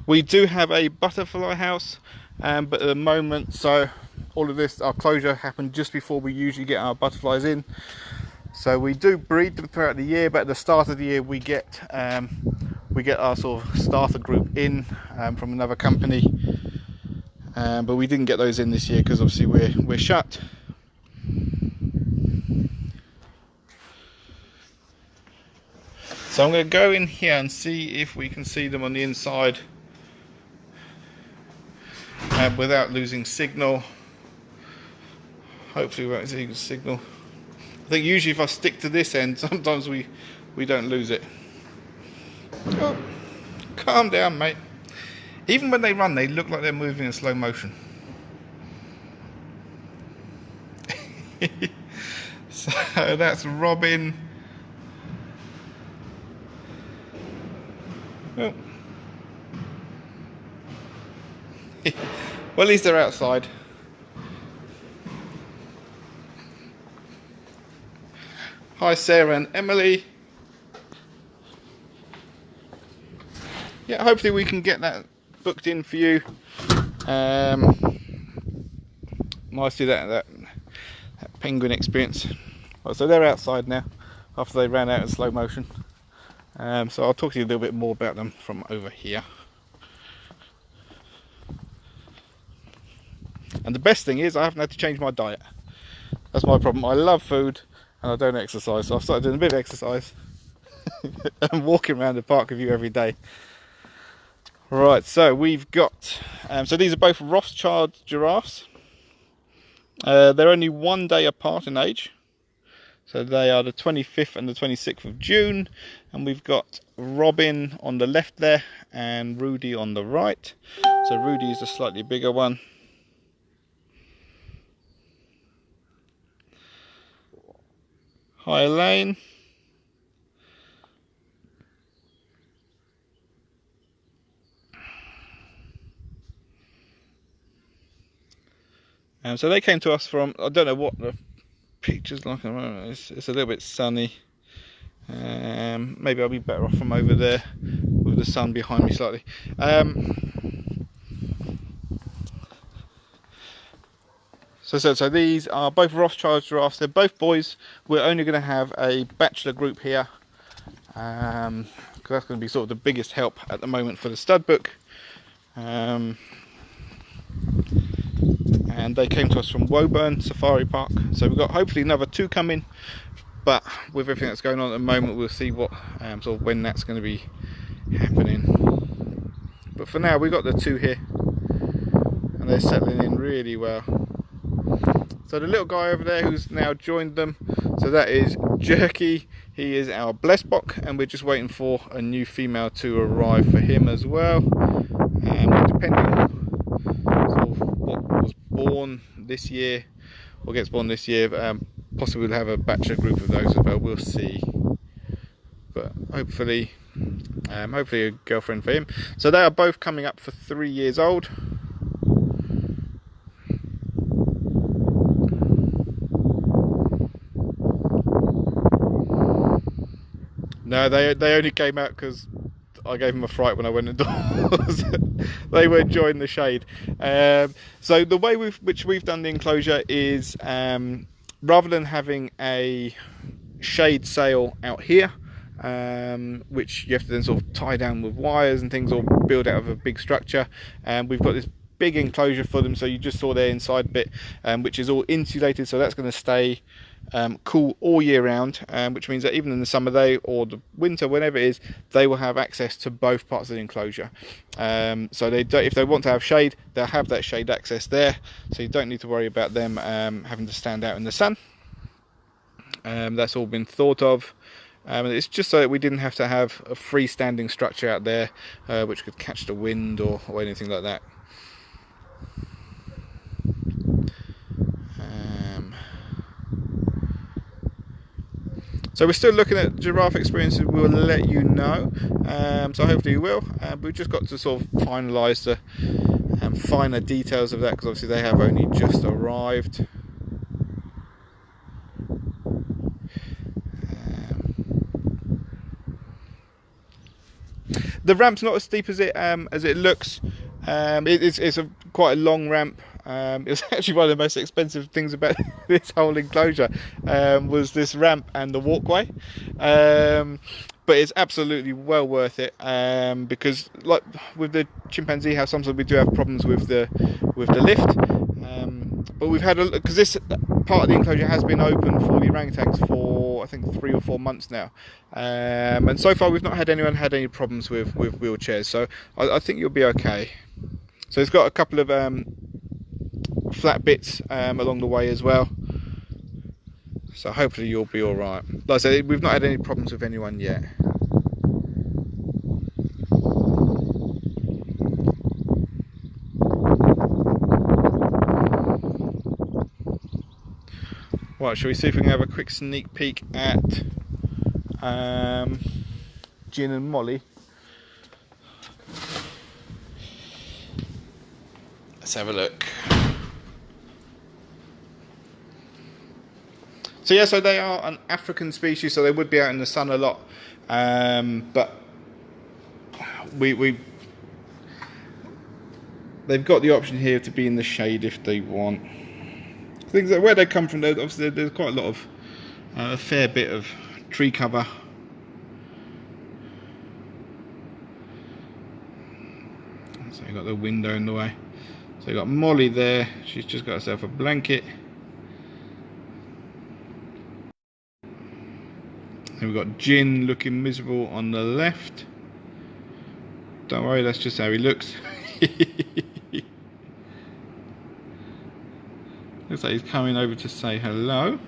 We do have a butterfly house, but at the moment, so all of this, our closure happened just before we usually get our butterflies in. So we do breed them throughout the year, but at the start of the year we get our sort of starter group in from another company, but we didn't get those in this year because obviously we're shut. So I'm going to go in here and see if we can see them on the inside without losing signal. Hopefully we won't see signal. I think usually if I stick to this end, sometimes we don't lose it. Oh, calm down, mate. Even when they run, they look like they're moving in slow motion. So that's Robin. Oh. Well, at least they're outside. Hi Sarah and Emily. Yeah, hopefully we can get that booked in for you. Nicely that penguin experience. Well, so they're outside now after they ran out in slow motion. So I'll talk to you a little bit more about them from over here. And the best thing is I haven't had to change my diet. That's my problem. I love food and I don't exercise, so I've started doing a bit of exercise and walking around the park with you every day. Right, so we've got, so these are both Rothschild giraffes. They're only 1 day apart in age. So they are the 25th and the 26th of June. And we've got Robin on the left there and Rudy on the right. So Rudy is a slightly bigger one. Hi Elaine. So they came to us from, I don't know what the picture's like at the moment, it's a little bit sunny. Maybe I'll be better off from over there with the sun behind me slightly. So these are both Rothschild giraffes. They're both boys. We're only going to have a bachelor group here, because that's going to be sort of the biggest help at the moment for the stud book. And they came to us from Woburn Safari Park. So we've got hopefully another 2 coming, but with everything that's going on at the moment, we'll see what sort of when that's going to be happening. But for now, we've got the 2 here, and they're settling in really well. So the little guy over there who's now joined them, so that is Jerky. He is our Blessbok, and we're just waiting for a new female to arrive for him as well. And depending on sort of what was born this year, or gets born this year, possibly we'll have a bachelor group of those as well. We'll see. But hopefully a girlfriend for him. So they are both coming up for 3 years old. No, they only came out because I gave them a fright when I went indoors. They were enjoying the shade. So the way which we've done the enclosure is, rather than having a shade sail out here, which you have to then sort of tie down with wires and things, or build out of a big structure, we've got this big enclosure for them. So you just saw their inside bit, which is all insulated, so that's going to stay cool all year round, which means that even in the summer day or the winter, whenever it is, they will have access to both parts of the enclosure. So if they want to have shade, they'll have that shade access there, so you don't need to worry about them having to stand out in the sun. That's all been thought of. It's just so that we didn't have to have a freestanding structure out there which could catch the wind or anything like that. So we're still looking at giraffe experiences. We'll let you know. So hopefully we will. We've just got to sort of finalise the finer details of that, because obviously they have only just arrived. The ramp's not as steep as it looks. It's quite a long ramp. It was actually one of the most expensive things about this whole enclosure, was this ramp and the walkway. But it's absolutely well worth it, because like with the chimpanzee house, sometimes we do have problems with the lift. But we've had because this part of the enclosure has been open for the orangutans for I think 3 or 4 months now, and so far we've not had anyone had any problems with wheelchairs. So I think you'll be okay. So it's got a couple of flat bits along the way as well. So hopefully you'll be all right. Like I said, we've not had any problems with anyone yet. Right, shall we see if we can have a quick sneak peek at Gin and Molly? Let's have a look. So yeah, so they are an African species, so they would be out in the sun a lot, but they've got the option here to be in the shade if they want. Things that where they come from, obviously there's quite a lot of a fair bit of tree cover. So you've got the window in the way. So you've got Molly there, she's just got herself a blanket. And we've got Gin looking miserable on the left. Don't worry, that's just how he looks. Looks like he's coming over to say hello.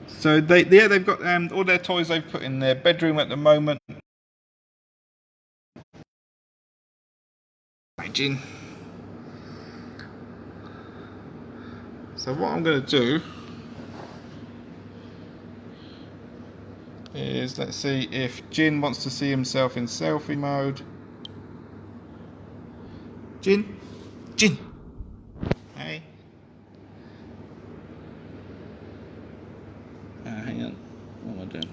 So they've got all their toys they've put in their bedroom at the moment. Hi, Gin. So what I'm going to do is, let's see if Gin wants to see himself in selfie mode. Gin? Gin! Hey. Hang on. What am I doing?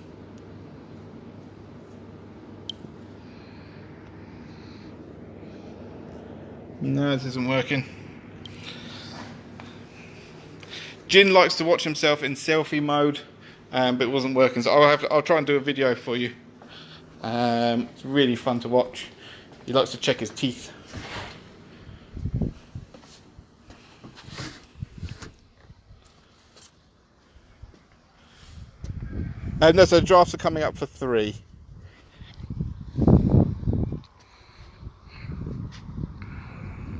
No, this isn't working. Gin likes to watch himself in selfie mode, but it wasn't working, so I'll try and do a video for you. It's really fun to watch. He likes to check his teeth. No, so the drafts are coming up for 3.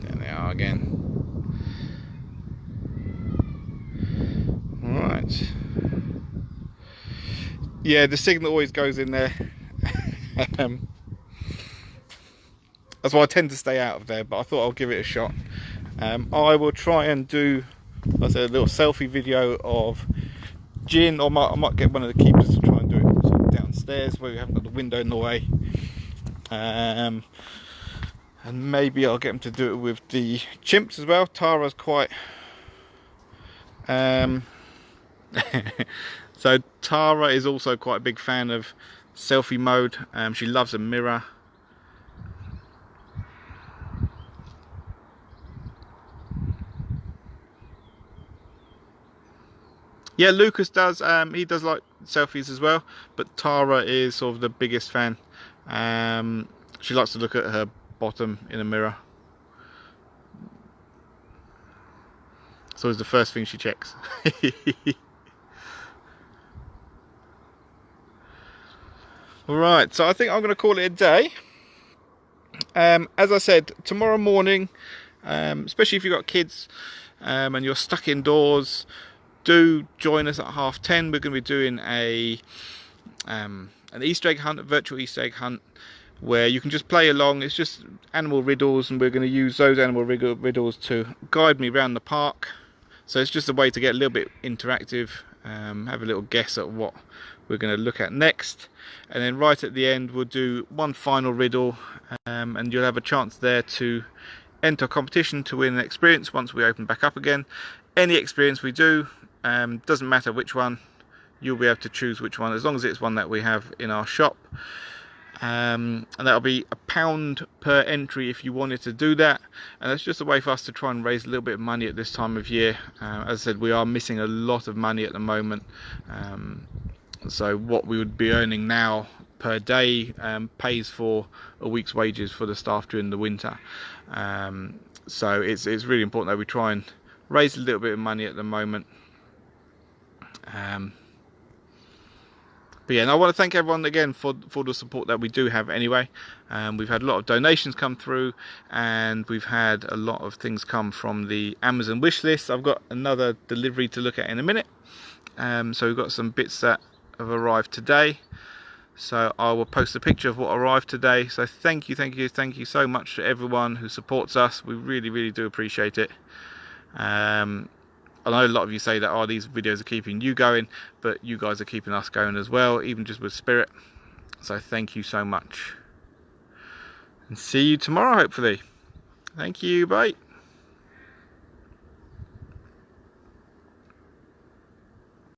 There they are again. Right. Yeah, the signal always goes in there. That's why I tend to stay out of there, but I thought I'll give it a shot. I will try and do, like I said, a little selfie video of Gin, or I might get one of the keepers to try and do it sort of downstairs where we haven't got the window in the way. And maybe I'll get him to do it with the chimps as well. Tara's quite... So Tara is also quite a big fan of selfie mode. She loves a mirror. Yeah, Lucas does. He does like selfies as well, but Tara is sort of the biggest fan. She likes to look at her bottom in a mirror. It's always the first thing she checks. Alright, so I think I'm going to call it a day. As I said, tomorrow morning, especially if you've got kids and you're stuck indoors, do join us at 10:30. We're going to be doing an Easter egg hunt, a virtual Easter egg hunt. where you can just play along. It's just animal riddles, and we're going to use those animal riddles to guide me around the park. So it's just a way to get a little bit interactive, have a little guess at what we're going to look at next, and then right at the end we'll do one final riddle, and you'll have a chance there to enter a competition to win an experience once we open back up again. Any experience we do, doesn't matter which one, you'll be able to choose which one, as long as it's one that we have in our shop. And that'll be £1 per entry if you wanted to do that, and that's just a way for us to try and raise a little bit of money at this time of year. As I said, we are missing a lot of money at the moment, so what we would be earning now per day pays for a week's wages for the staff during the winter. So it's really important that we try and raise a little bit of money at the moment. But yeah, and I want to thank everyone again for the support that we do have anyway. We've had a lot of donations come through, and we've had a lot of things come from the Amazon wish list. I've got another delivery to look at in a minute. So we've got some bits that have arrived today. So I will post a picture of what arrived today. So thank you so much to everyone who supports us. We really do appreciate it. I know a lot of you say that, oh, these videos are keeping you going, but you guys are keeping us going as well, even just with spirit. So thank you so much. And see you tomorrow, hopefully. Thank you, bye.